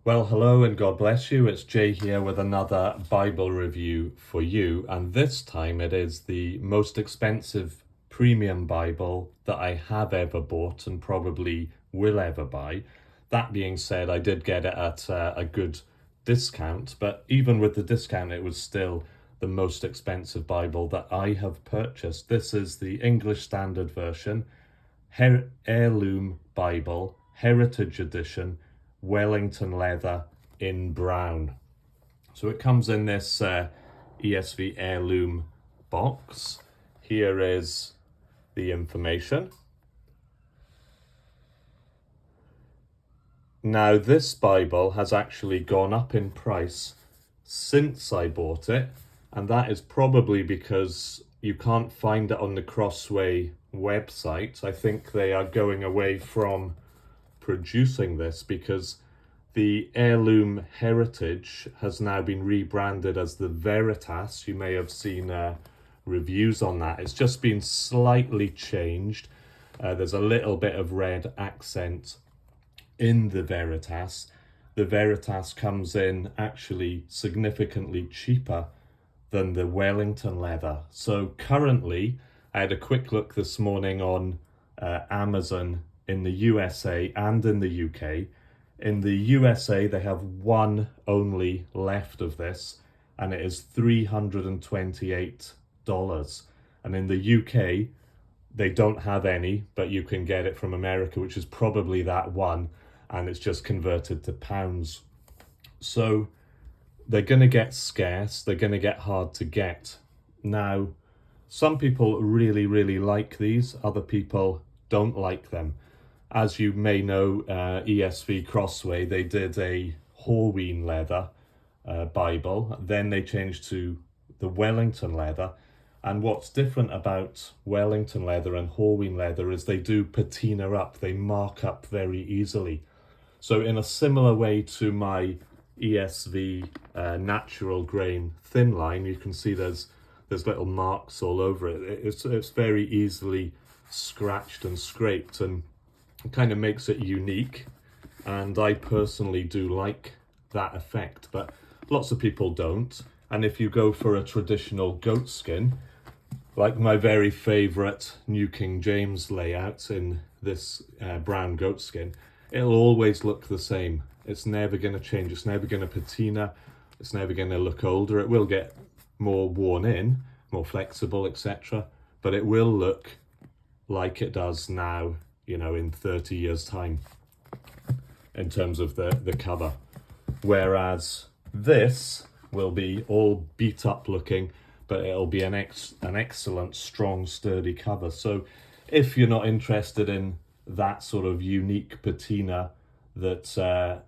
Well, hello and God bless you. It's Jay here with another Bible review for you. And this time it is the most expensive premium Bible that I have ever bought and probably will ever buy. That being said, I did get it at a good discount, but even with the discount, it was still the most expensive Bible that I have purchased. This is the English Standard Version, Heirloom Bible, Heritage Edition, Wellington Leather in brown. So it comes in this ESV Heirloom box. Here is the information. Now this Bible has actually gone up in price since I bought it, and that is probably because you can't find it on the Crossway website. I think they are going away from producing this because the Heirloom Heritage has now been rebranded as the Veritas. You may have seen reviews on that. It's just been slightly changed. There's a little bit of red accent in the Veritas. The Veritas comes in actually significantly cheaper than the Wellington Leather. So currently, I had a quick look this morning on Amazon in the USA and in the UK. In the USA, they have one only left of this, and it is $328. And in the UK, they don't have any, but you can get it from America, which is probably that one, and it's just converted to pounds. So they're going to get scarce, they're going to get hard to get. Now, some people really, really like these, other people don't like them. As you may know, ESV Crossway, they did a Wellington Leather Bible, then they changed to the Wellington Leather. And what's different about Wellington Leather and Wellington Leather is they do patina up, they mark up very easily. So in a similar way to my ESV natural grain thin line, you can see there's little marks all over it. It's very easily scratched and scraped, and it kind of makes it unique. And I personally do like that effect, but lots of people don't. And if you go for a traditional goat skin, like my very favourite New King James layout in this brown goat skin, it'll always look the same. It's never going to change. It's never going to patina. It's never going to look older. It will get more worn in, more flexible, etc. But it will look like it does now, in 30 years' time, in terms of the cover. Whereas this will be all beat up looking, but it'll be an excellent, strong, sturdy cover. So if you're not interested in that sort of unique patina that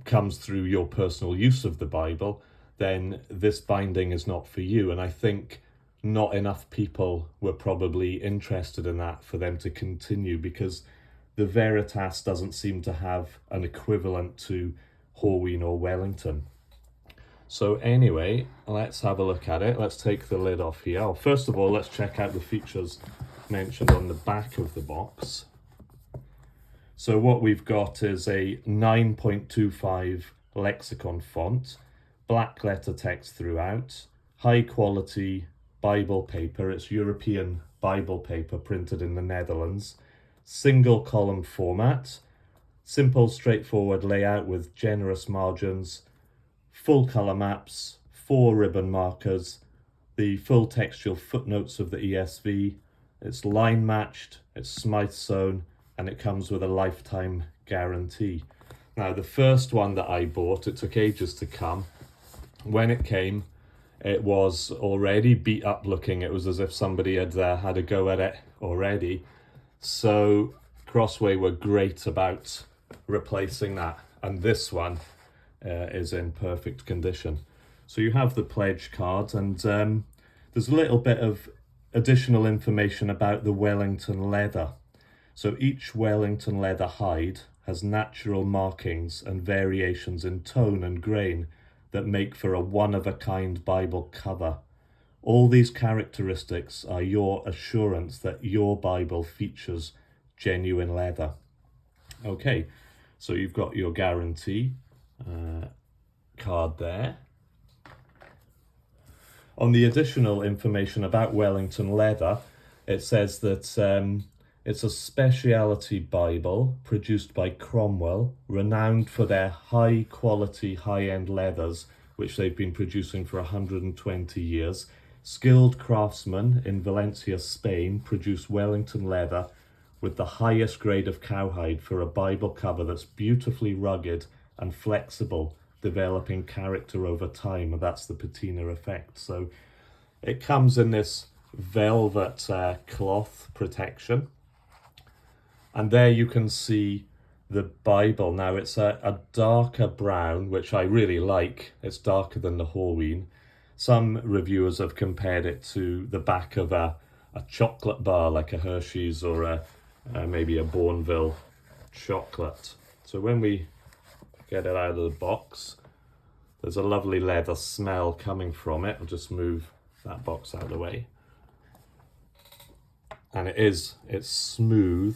comes through your personal use of the Bible, then this binding is not for you. And I think not enough people were probably interested in that for them to continue, because the Veritas doesn't seem to have an equivalent to Wellington or Wellington. So anyway, let's have a look at it. Let's take the lid off here. Oh, first of all, let's check out the features mentioned on the back of the box. So what we've got is a 9.25 lexicon font, black letter text throughout, high quality Bible paper. It's European Bible paper printed in the Netherlands, single column format, simple straightforward layout with generous margins, full colour maps, 4 ribbon markers, the full textual footnotes of the ESV, it's line matched, it's Smythe sewn, and it comes with a lifetime guarantee. Now the first one that I bought, it took ages to come. When it came, it was already beat up looking. It was as if somebody had had a go at it already. So Crossway were great about replacing that, and this one is in perfect condition. So you have the pledge card, and there's a little bit of additional information about the Wellington Leather. So each Wellington Leather hide has natural markings and variations in tone and grain that make for a one-of-a-kind Bible cover. All these characteristics are your assurance that your Bible features genuine leather. Okay, So you've got your guarantee card there. On the additional information about Wellington Leather, it says that it's a speciality Bible produced by Cromwell, renowned for their high quality, high-end leathers, which they've been producing for 120 years. Skilled craftsmen in Valencia, Spain, produce Wellington leather with the highest grade of cowhide for a Bible cover that's beautifully rugged and flexible, developing character over time, and that's the patina effect. So it comes in this velvet cloth protection, and there you can see the Bible. Now it's a darker brown, which I really like. It's darker than the Halloween. Some reviewers have compared it to the back of a chocolate bar, like a Hershey's or maybe a Bourneville chocolate. So when we get it out of the box, there's a lovely leather smell coming from it. I'll just move that box out of the way. And it's smooth,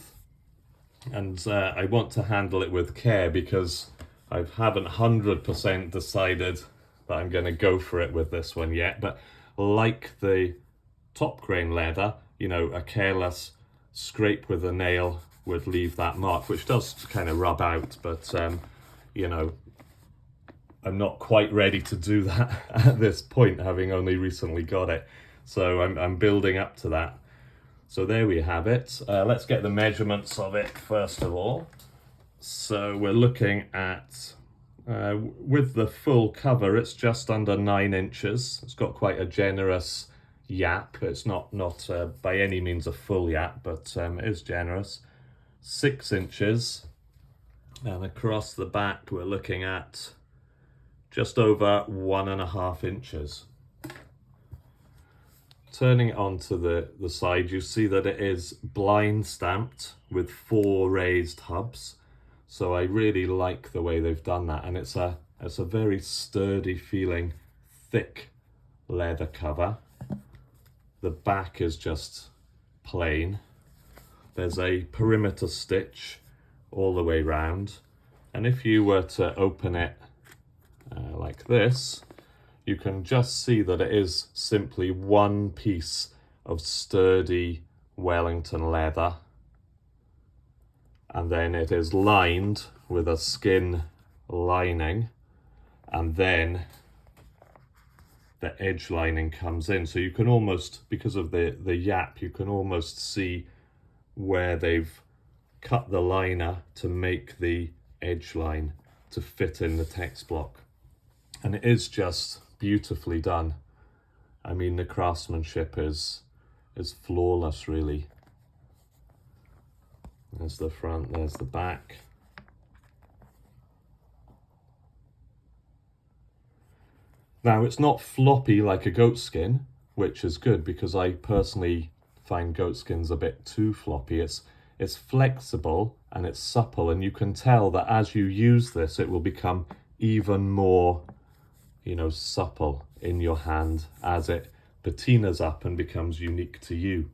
and I want to handle it with care because I haven't 100% decided that I'm going to go for it with this one yet. But like the top grain leather, you know, a careless scrape with a nail would leave that mark, which does kind of rub out, but you know, I'm not quite ready to do that at this point, having only recently got it. So I'm building up to that. So there we have it. Let's get the measurements of it first of all. So we're looking at, with the full cover, it's just under 9 inches. It's got quite a generous yap. It's not by any means a full yap, but it is generous. 6 inches. And across the back, we're looking at just over 1.5 inches. Turning it onto the side, you see that it is blind stamped with 4 raised hubs. So I really like the way they've done that, and it's a very sturdy feeling, thick leather cover. The back is just plain. There's a perimeter stitch all the way round, and if you were to open it like this, you can just see that it is simply one piece of sturdy Wellington leather, and then it is lined with a skin lining, and then the edge lining comes in. So you can almost, because of the yap, you can almost see where they've cut the liner to make the edge line to fit in the text block. And it is just beautifully done. I mean, the craftsmanship is flawless, really. There's the front, there's the back. Now, it's not floppy like a goat skin, which is good because I personally find goat skins a bit too floppy. It's flexible and it's supple, and you can tell that as you use this, it will become even more, you know, supple in your hand as it patinas up and becomes unique to you.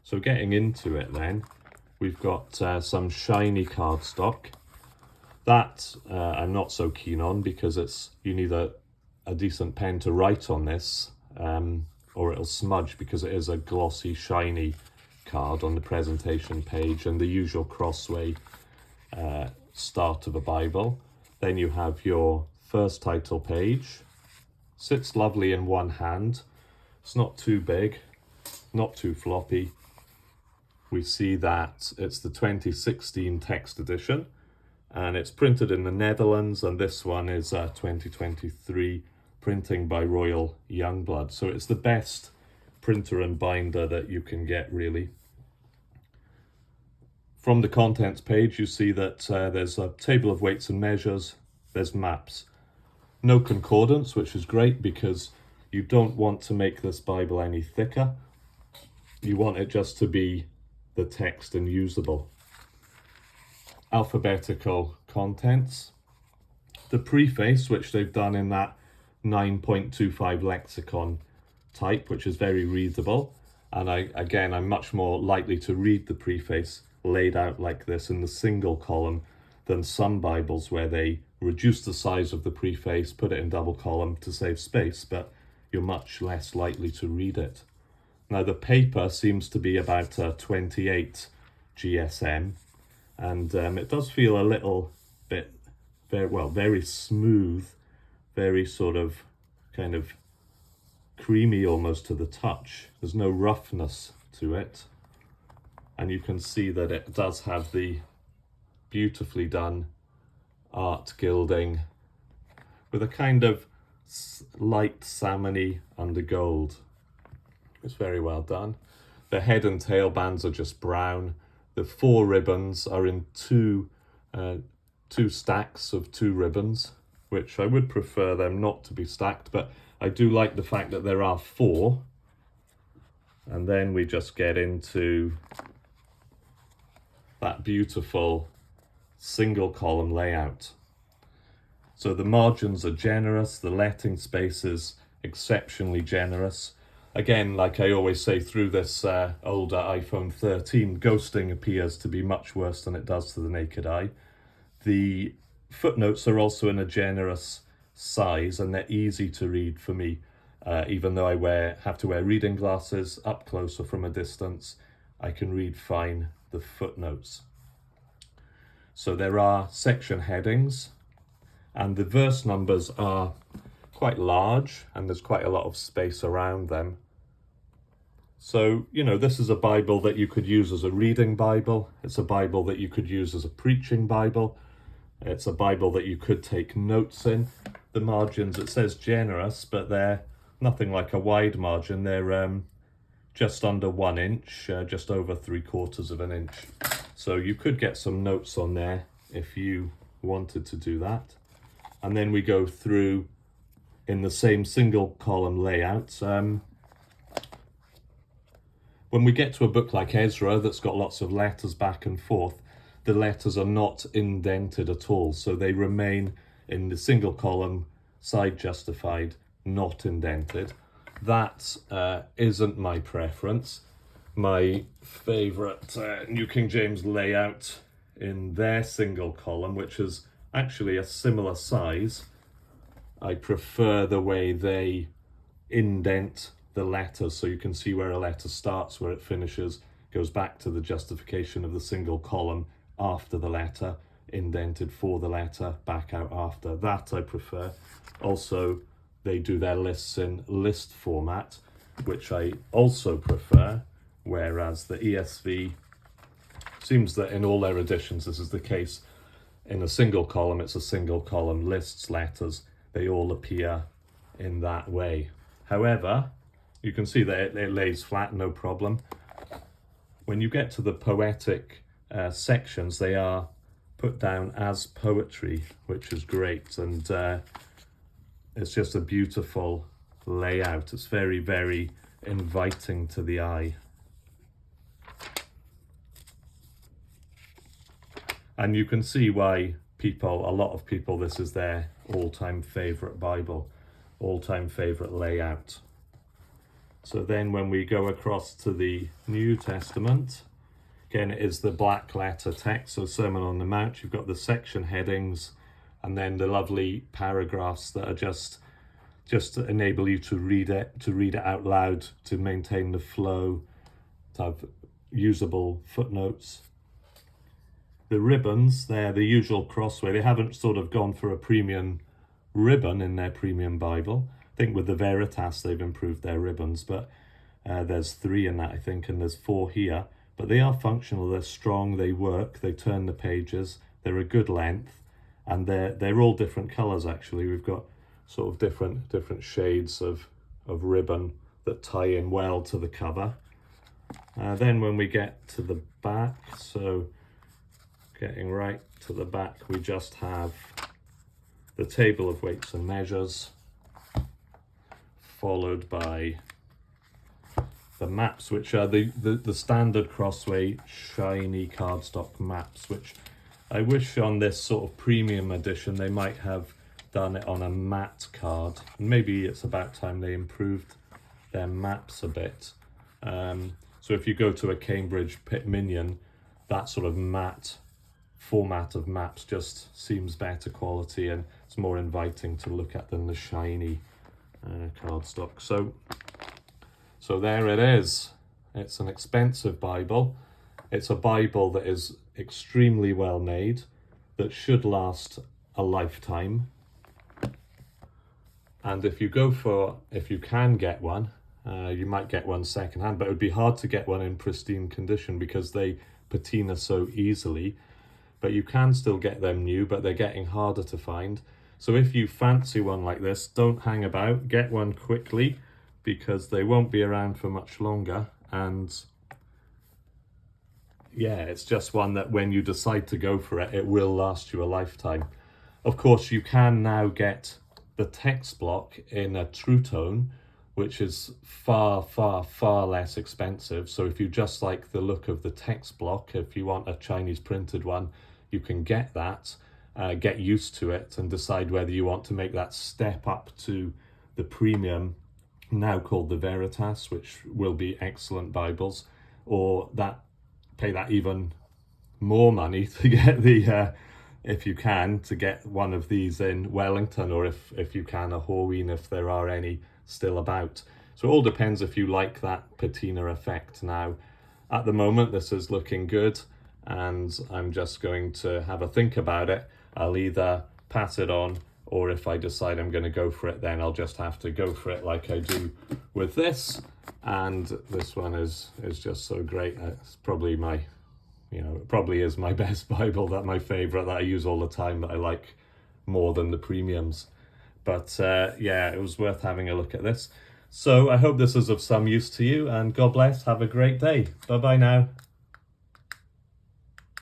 So getting into it then, we've got some shiny cardstock. That I'm not so keen on because you need a decent pen to write on this, or it'll smudge because it is a glossy, shiny card on the presentation page and the usual crossway start of a Bible. Then you have your first title page. Sits lovely in one hand. It's not too big, not too floppy. We see that it's the 2016 text edition, and it's printed in the Netherlands, and this one is 2023 printing by Royal Jongbloed. So it's the best printer and binder that you can get, really. From the contents page, you see that there's a table of weights and measures, there's maps. No concordance, which is great because you don't want to make this Bible any thicker. You want it just to be the text and usable. Alphabetical contents. The preface, which they've done in that 9.25 lexicon type, which is very readable. And I'm much more likely to read the preface laid out like this in the single column than some Bibles where they reduce the size of the preface, put it in double column to save space, but you're much less likely to read it. Now the paper seems to be about 28 GSM, and it does feel a little bit, very smooth, very sort of kind of creamy almost to the touch. There's no roughness to it, and you can see that it does have the beautifully done art gilding with a kind of light salmony under gold. It's very well done. The head and tail bands are just brown. The 4 ribbons are in two stacks of 2 ribbons, which I would prefer them not to be stacked, but I do like the fact that there are 4. And then we just get into that beautiful single column layout. So the margins are generous, the letting space is exceptionally generous. Again, like I always say, through this older iPhone 13, ghosting appears to be much worse than it does to the naked eye. The footnotes are also in a generous size, and they're easy to read for me, even though I have to wear reading glasses up close or from a distance. I can read fine the footnotes. So there are section headings, and the verse numbers are quite large, and there's quite a lot of space around them. So, this is a Bible that you could use as a reading Bible. It's a Bible that you could use as a preaching Bible. It's a Bible that you could take notes in. The margins, it says generous, but they're nothing like a wide margin. They're just under 1 inch, just over 3/4 of an inch. So you could get some notes on there if you wanted to do that. And then we go through in the same single column layout. When we get to a book like Ezra that's got lots of letters back and forth, the letters are not indented at all, so they remain in the single column, side justified, not indented. That isn't my preference. My favourite New King James layout in their single column, which is actually a similar size, I prefer the way they indent the letters, so you can see where a letter starts, where it finishes, goes back to the justification of the single column after the letter, indented for the letter, back out after. That I prefer. Also, they do their lists in list format, which I also prefer, whereas the ESV seems that in all their editions this is the case. In a single column, it's a single column, lists, letters, they all appear in that way. However, you can see that it lays flat, no problem. When you get to the poetic sections, they are put down as poetry, which is great, and it's just a beautiful layout. It's very, very inviting to the eye. And you can see why a lot of people, this is their all-time favourite Bible, all-time favourite layout. So then when we go across to the New Testament, again, it is the black letter text, so Sermon on the Mount. You've got the section headings, and then the lovely paragraphs that are just to enable you to read it out loud, to maintain the flow, to have usable footnotes. The ribbons, they're the usual crossway. They haven't sort of gone for a premium ribbon in their premium Bible. I think with the Veritas they've improved their ribbons, but there's 3 in that, I think, and there's 4 here. But they are functional, they're strong, they work, they turn the pages, they're a good length, and they're all different colours actually. We've got sort of different shades of ribbon that tie in well to the cover. Then when we get to the back, so getting right to the back, we just have the table of weights and measures, followed by the maps, which are the standard Crossway shiny cardstock maps, which I wish on this sort of premium edition they might have done it on a matte card. Maybe it's about time they improved their maps a bit. So if you go to a Cambridge Pit Minion, that sort of matte format of maps just seems better quality and it's more inviting to look at than the shiny cardstock. So there it is. It's an expensive Bible. It's a Bible that is extremely well made, that should last a lifetime. And if you can get one, you might get one secondhand, but it would be hard to get one in pristine condition because they patina so easily. But you can still get them new, but they're getting harder to find. So if you fancy one like this, don't hang about, get one quickly because they won't be around for much longer. And yeah, it's just one that when you decide to go for it, it will last you a lifetime. Of course, you can now get the text block in a true tone, which is far, far, far less expensive. So if you just like the look of the text block, if you want a Chinese printed one, you can get that, get used to it and decide whether you want to make that step up to the premium, now called the Veritas, which will be excellent Bibles, or pay that even more money to get the, if you can, to get one of these in Wellington, or if you can, a Horween, if there are any still about. So it all depends if you like that patina effect now. At the moment, this is looking good, and I'm just going to have a think about it. I'll either pass it on, or if I decide I'm going to go for it, then I'll just have to go for it like I do with this. And this one is just so great. It's probably my, it probably is my best Bible, my favorite, that I use all the time, that I like more than the premiums. But yeah, it was worth having a look at this. So I hope this is of some use to you, and God bless. Have a great day. Bye-bye now.